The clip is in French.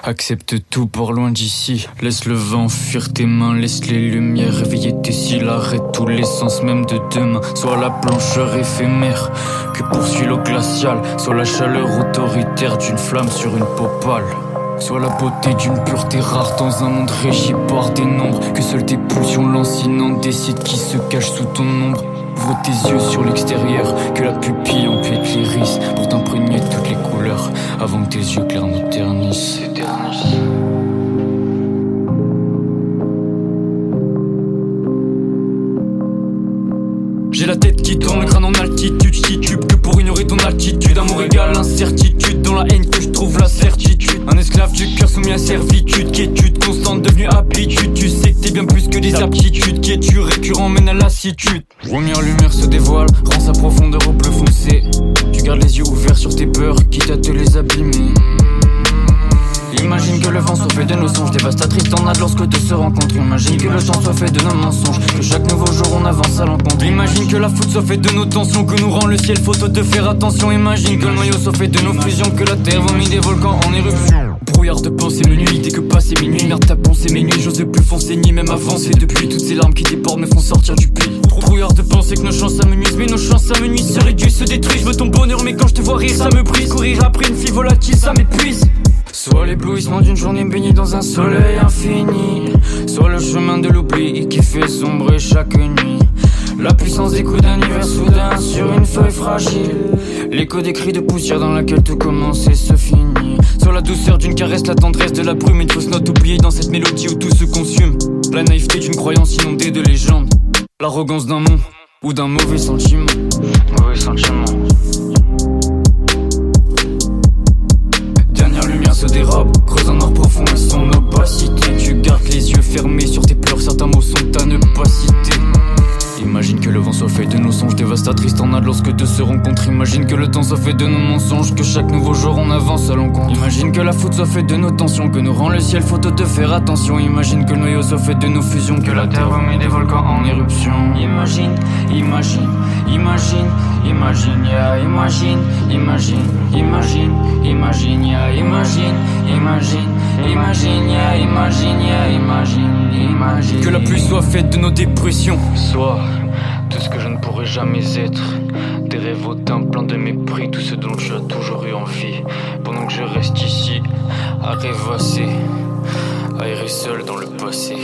Accepte tout pour loin d'ici. Laisse le vent fuir tes mains, laisse les lumières réveiller tes cils. Arrête tous les sens même de demain. Soit la blancheur éphémère que poursuit l'eau glaciale, soit la chaleur autoritaire d'une flamme sur une peau pâle. Soit la beauté d'une pureté rare dans un monde régi par des nombres. Que seules tes pulsions lancinantes décident qui se cache sous ton ombre. Ouvre tes yeux sur l'extérieur, que la pupille empiète l'iris pour t'imprégner de toutes les couleurs avant que tes yeux clairs ne ternissent. J'ai la tête qui tourne, le crâne en altitude. Je titube que pour ignorer ton altitude. Amour égal incertitude, dans la haine que je trouve la certitude. Un esclave du cœur soumis à servitude. Quiétude constante devenue habitude. Tu sais que t'es bien plus que des aptitudes. Quiétude récurrent mène à lassitude. Première lumière se dévoile, rend sa profondeur au bleu foncé. Tu gardes les yeux ouverts sur tes peurs, quitte à te les abîmer. Imagine que le vent soit fait de nos songes, dévastatrice tornade lorsque deux se rencontrent. Imagine que le temps soit fait de nos mensonges, que chaque nouveau jour on avance à l'encontre. Imagine que la foudre soit faite de nos tensions, que nous rend le ciel photo de faire attention. Imagine que le noyau soit fait de nos fusions, que la terre vomit des volcans en éruption. Brouillard de pensée me nuit, dès que passé minuit, merde ta pensée mes nuits, j'ose plus foncer ni même avancer. Depuis toutes ces larmes qui débordent me font sortir du pli. Brouillard de pensée que nos chances s'amenuisent, mais nos chances s'amenuisent, se réduisent, se détruisent. Je veux ton bonheur mais quand je te vois rire ça me brise. Courir après une fille volatile ça m'épuise. Soit l'éblouissement d'une journée baignée dans un soleil infini, soit le chemin de l'oubli qui fait sombrer chaque nuit. La puissance des coups d'un hiver soudain sur une feuille fragile, l'écho des cris de poussière dans laquelle tout commence et se finit. Soit la douceur d'une caresse, la tendresse de la brume, une fausse note oubliée dans cette mélodie où tout se consume. La naïveté d'une croyance inondée de légendes, l'arrogance d'un monde ou d'un mauvais sentiment. Mauvais sentiment. Se dérobe, creuse un noir profond et son opacité. Tu gardes les yeux fermés sur tes pleurs, certains mots sont à ne pas citer. Imagine que le vent soit fait de nos songes, dévastatrice tornade lorsque deux se rencontrent. Imagine que le temps soit fait de nos mensonges, que chaque nouveau jour on avance à l'encontre. Imagine que la foudre soit faite de nos tensions, que nous rend le ciel photo de faire attention. Imagine que le noyau soit fait de nos fusions, que la terre vomit des volcans en éruption. Imagine, imagine, imagine, imagine, yeah, imagine, imagine, imagine, imagine, yeah, imagine, imagine, imagine, yeah, imagine, yeah, imagine, imagine. Que la pluie soit faite de nos dépressions, soit tout ce que je ne pourrai jamais être. Des rêves hautains, plein de mépris, tout ce dont tu as toujours eu envie. Pendant que je reste ici, à rêvasser, à errer seul dans le passé.